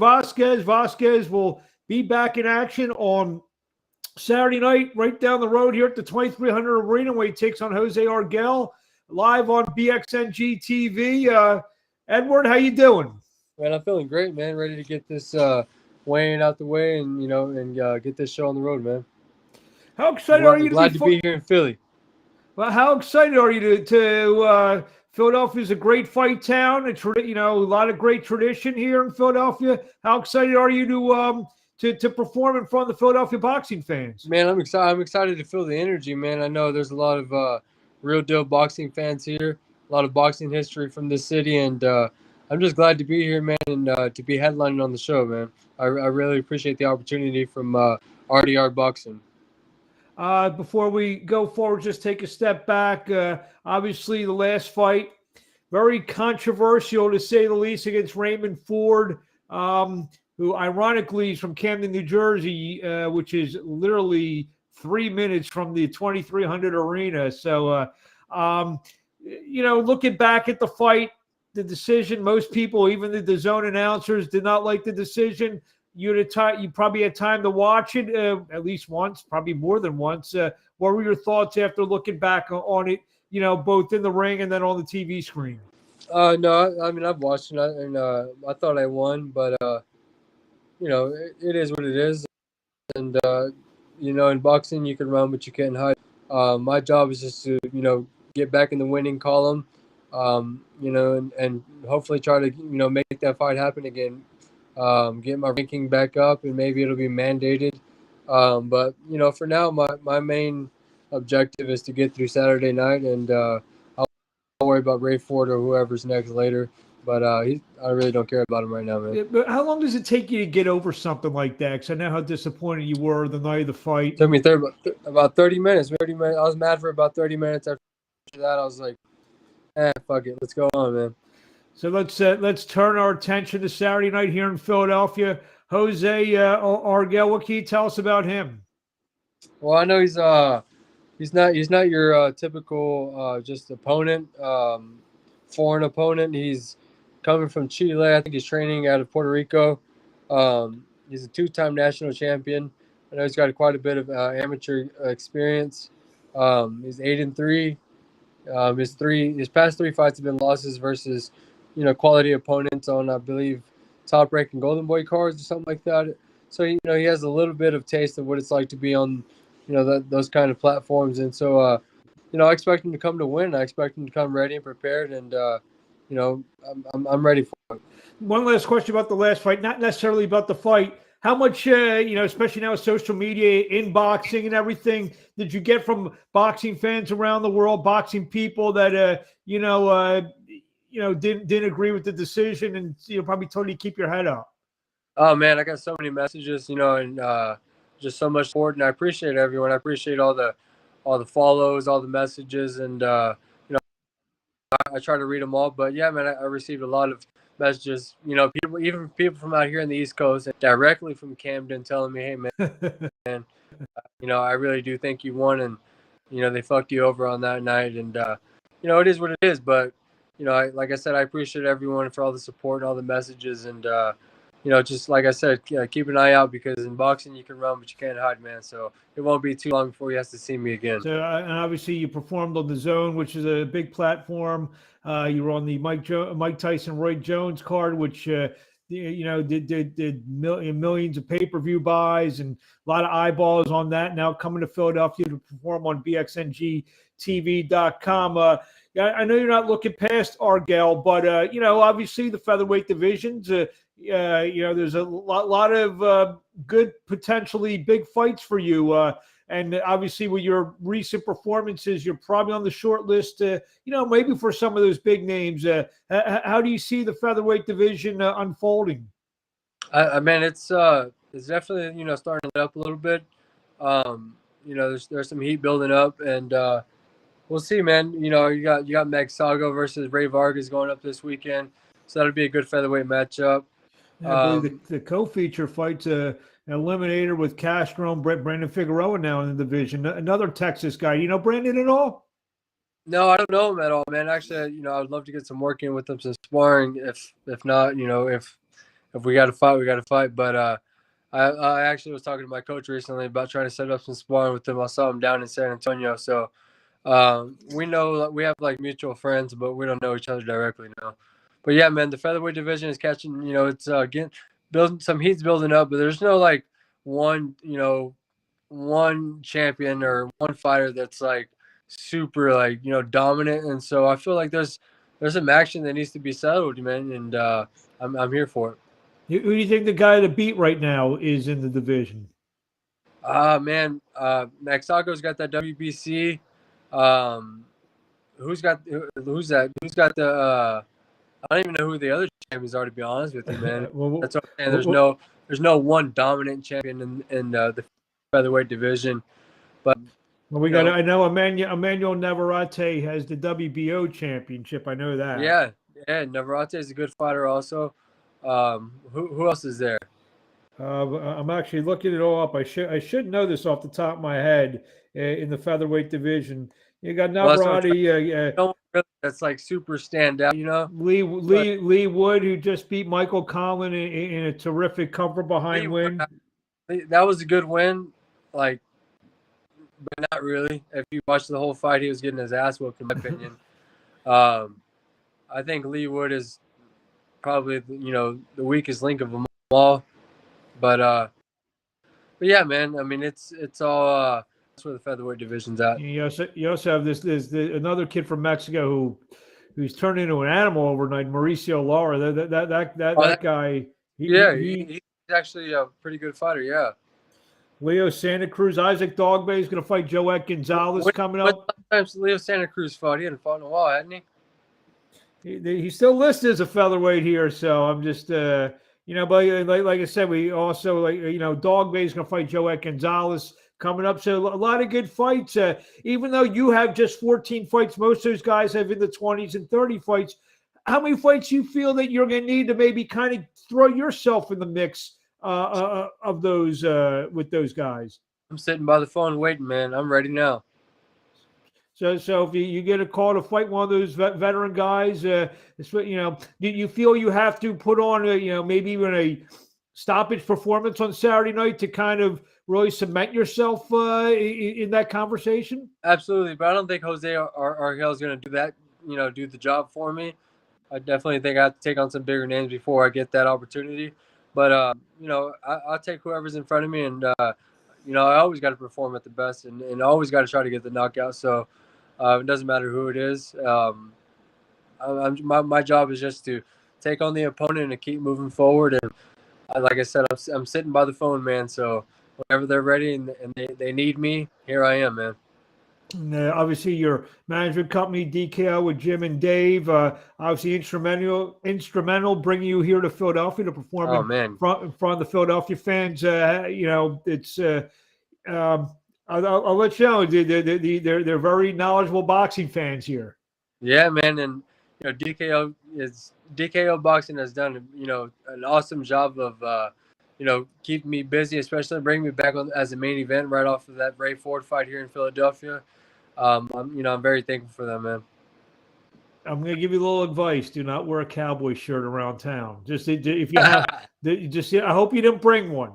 Vazquez. Vazquez will be back in action on Saturday night, right down the road here at the 2300 Arena, where he takes on Jose Argel, live on BXNG TV. Edward, how you doing? Man, I'm feeling great, man. Ready to get this weighing out the way and get this show on the road, man. How excited are you to glad to be here in Philly? Well, how excited are you to Philadelphia is a great fight town. It's a lot of great tradition here in Philadelphia. How excited are you to perform in front of the Philadelphia boxing fans? Man, I'm excited. I'm excited to feel the energy, man. I know there's a lot of real deal boxing fans here, a lot of boxing history from this city, and I'm just glad to be here, man, and to be headlining on the show, man. I really appreciate the opportunity from RDR Boxing. Before we go forward, just take a step back. Obviously, the last fight, very controversial to say the least, against Raymond Ford, who ironically is from Camden, New Jersey, which is literally 3 minutes from the 2300 Arena. So, looking back at the fight, the decision, most people, even the DAZN announcers, did not like the decision. You probably had time to watch it at least once, probably more than once. What were your thoughts after looking back on it, both in the ring and then on the TV screen? No, I mean, I've watched it, and I thought I won, but, it is what it is. And, in boxing, you can run, but you can't hide. My job is just to, get back in the winning column, and hopefully try to, make that fight happen again. Get my ranking back up, and maybe it'll be mandated. But for now, my main objective is to get through Saturday night, and I'll worry about Ray Ford or whoever's next later. But I really don't care about him right now, man. Yeah, but how long does it take you to get over something like that? Because I know how disappointed you were the night of the fight. It took me about 30 minutes. 30 minutes. I was mad for about 30 minutes. After that, I was like, fuck it, let's go on, man. So let's turn our attention to Saturday night here in Philadelphia. Jose Argel, what can you tell us about him? Well, I know he's not your typical just opponent, foreign opponent. He's coming from Chile. I think he's training out of Puerto Rico. He's a two-time national champion. I know he's got quite a bit of amateur experience. He's 8-3. His past three fights have been losses versus quality opponents on, I believe, Top Rank and Golden Boy cards or something like that. So, he has a little bit of taste of what it's like to be on, those kind of platforms. And so, I expect him to come to win. I expect him to come ready and prepared. And, I'm ready for it. One last question about the last fight, not necessarily about the fight. How much, especially now with social media, in boxing and everything, did you get from boxing fans around the world, boxing people that, didn't agree with the decision and probably told you to keep your head up? Oh man, I got so many messages, and just so much support, and I appreciate everyone. I appreciate all the follows, all the messages, and I try to read them all. But yeah, man, I received a lot of messages. People from out here in the East Coast, directly from Camden, telling me, "Hey man, I really do think you won, and they fucked you over on that night, and it is what it is." But like I said, I appreciate everyone for all the support and all the messages. And, just like I said, keep an eye out, because in boxing you can run, but you can't hide, man. So it won't be too long before you have to see me again. So, and obviously you performed on DAZN, which is a big platform. You were on the Mike Tyson, Roy Jones card, which, did millions of pay-per-view buys and a lot of eyeballs on that. Now coming to Philadelphia to perform on BXNGTV.com. I know you're not looking past Argel, but obviously the featherweight divisions. There's a lot of good, potentially big fights for you. And obviously with your recent performances, you're probably on the short list. Maybe for some of those big names. How do you see the featherweight division unfolding? It's definitely starting to lit up a little bit. There's some heat building up, and we'll see, man. You got Meg Sago versus Ray Vargas going up this weekend, so that'll be a good featherweight matchup. I believe the co-feature fight's an eliminator with Castro and Brandon Figueroa now in the division. Another Texas guy. You know Brandon at all? No, I don't know him at all, man. Actually, I would love to get some work in with him, some sparring. If not, if if we got to fight, we got to fight. But I actually was talking to my coach recently about trying to set up some sparring with him. I saw him down in San Antonio, so we know we have like mutual friends, but we don't know each other directly now. But yeah, man, the featherweight division is catching. It's getting building some heat's building up, but there's no like one one champion or one fighter that's like super like dominant. And so I feel like there's some action that needs to be settled, man, and I'm here for it. Who do you think the guy to beat right now is in the division? Man, Maxaco's got that WBC. Who's that? Who's got the? I don't even know who the other champions are, to be honest with you, man. Well, That's what I'm saying. There's no one dominant champion in the featherweight division, but we got. I know Emmanuel Navarrete has the WBO championship. I know that. Yeah, Navarrete is a good fighter, also. Who else is there? I'm actually looking it all up. I should know this off the top of my head. In the featherweight division, you got Navarrete. That's like super standout, Lee Wood, who just beat Michael Collin in a terrific cover behind win. That was a good win, like, but not really. If you watch the whole fight, he was getting his ass whooped, in my opinion. I think Lee Wood is probably the weakest link of them all. But yeah, man. I mean, it's all that's where the featherweight division's at. You also have this another kid from Mexico who's turned into an animal overnight, Mauricio Lara. That guy. He's actually a pretty good fighter. Yeah. Leo Santa Cruz, Isaac Dogbay is going to fight Joet Gonzalez coming up. Times Leo Santa Cruz fought? He hadn't fought in a while, hadn't he? He's still listed as a featherweight here, so I'm just but like I said, we also Dogbay is going to fight Joet Gonzalez coming up. So a lot of good fights. Even though you have just 14 fights, most of those guys have in the 20s and 30 fights. How many fights you feel that you're going to need to maybe kind of throw yourself in the mix of those with those guys? I'm sitting by the phone waiting, man. I'm ready now. So if you get a call to fight one of those veteran guys, do you feel you have to put on maybe even a stoppage performance on Saturday night to kind of really cement yourself in that conversation? Absolutely, but I don't think Jose Argel is going to do that. Do the job for me. I definitely think I have to take on some bigger names before I get that opportunity. But I'll take whoever's in front of me, and I always got to perform at the best, and always got to try to get the knockout. So it doesn't matter who it is. My job is just to take on the opponent and keep moving forward. And like I said, I'm sitting by the phone, man. So whenever they're ready and they need me, here I am, man. And, obviously, your management company, DKO, with Jim and Dave, obviously instrumental bringing you here to Philadelphia to perform in front of the Philadelphia fans. It's I'll let you know they're very knowledgeable boxing fans here. Yeah, man, and DKO Boxing has done an awesome job of keeping me busy, especially bringing me back on as a main event right off of that Ray Ford fight here in Philadelphia. I'm very thankful for them, man. I'm going to give you a little advice. Do not wear a cowboy shirt around town. Just if you have, I hope you didn't bring one.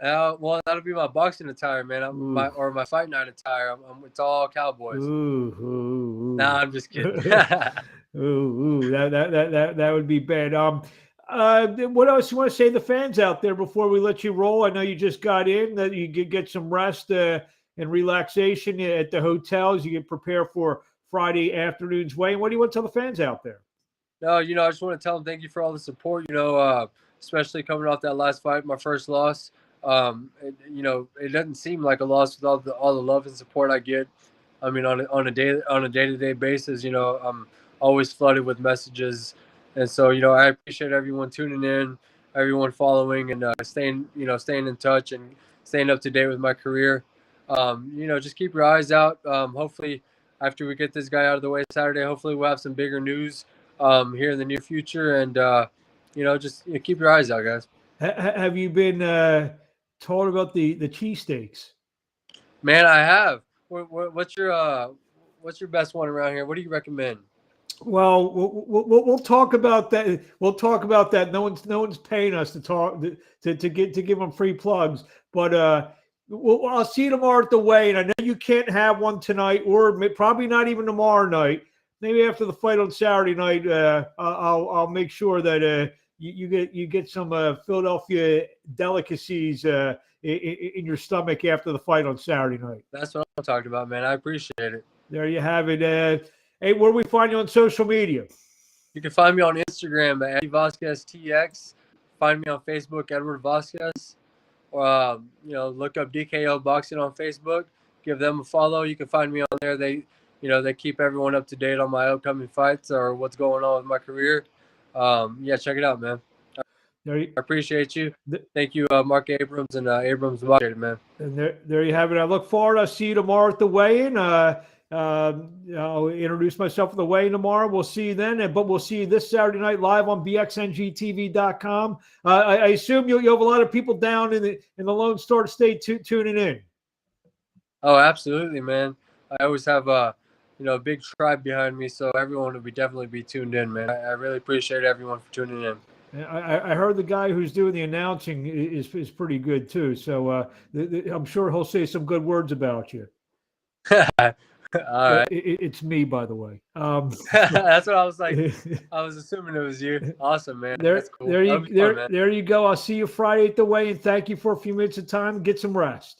Well, that'll be my boxing attire, man. My fight night attire. It's all Cowboys. Ooh. Nah, I'm just kidding. That would be bad. What else you want to say to the fans out there before we let you roll? I know you just got in. That you could get some rest and relaxation at the hotels. You get prepared for Friday afternoon's weigh. And what do you want to tell the fans out there? No, I just want to tell them thank you for all the support. Especially coming off that last fight, my first loss. It doesn't seem like a loss with all the love and support I get. I mean, on a day-to-day basis, I'm always flooded with messages, and so I appreciate everyone tuning in, everyone following, and staying in touch and staying up to date with my career. Just keep your eyes out. Hopefully, after we get this guy out of the way Saturday, hopefully we'll have some bigger news here in the near future, and just keep your eyes out, guys. Have you been told about the cheesesteaks? Man, I have. What's your best one around here? What do you recommend? Well, we'll talk about that. We'll talk about that. No one's paying us to talk to give them free plugs. But I'll see you tomorrow at the weigh. And I know you can't have one tonight, or probably not even tomorrow night. Maybe after the fight on Saturday night, I'll make sure that you get some Philadelphia delicacies in your stomach after the fight on Saturday night. That's what I'm talking about, man. I appreciate it. There you have it. Hey, where do we find you on social media? You can find me on Instagram at EdVazquezTX. Find me on Facebook, Edward Vazquez. Look up DKO Boxing on Facebook. Give them a follow. You can find me on there. They keep everyone up to date on my upcoming fights or what's going on with my career. Check it out, man. I appreciate you. Thank you, Mark Abrams and Abrams. Appreciate it, man. And there you have it. I look forward. I'll see you tomorrow at the weigh-in. I'll introduce myself at the weigh-in tomorrow. We'll see you then. But we'll see you this Saturday night live on bxngtv.com. I assume you have a lot of people down in the Lone Star State tuning in. Oh, absolutely, man. I always have a big tribe behind me, so everyone will definitely be tuned in, man. I really appreciate everyone for tuning in. I heard the guy who's doing the announcing is pretty good too. So I'm sure he'll say some good words about you. All right. It's me, by the way. That's what I was like. I was assuming it was you. Awesome, man. That's cool. There you go. I'll see you Friday at the weigh, and thank you for a few minutes of time. Get some rest.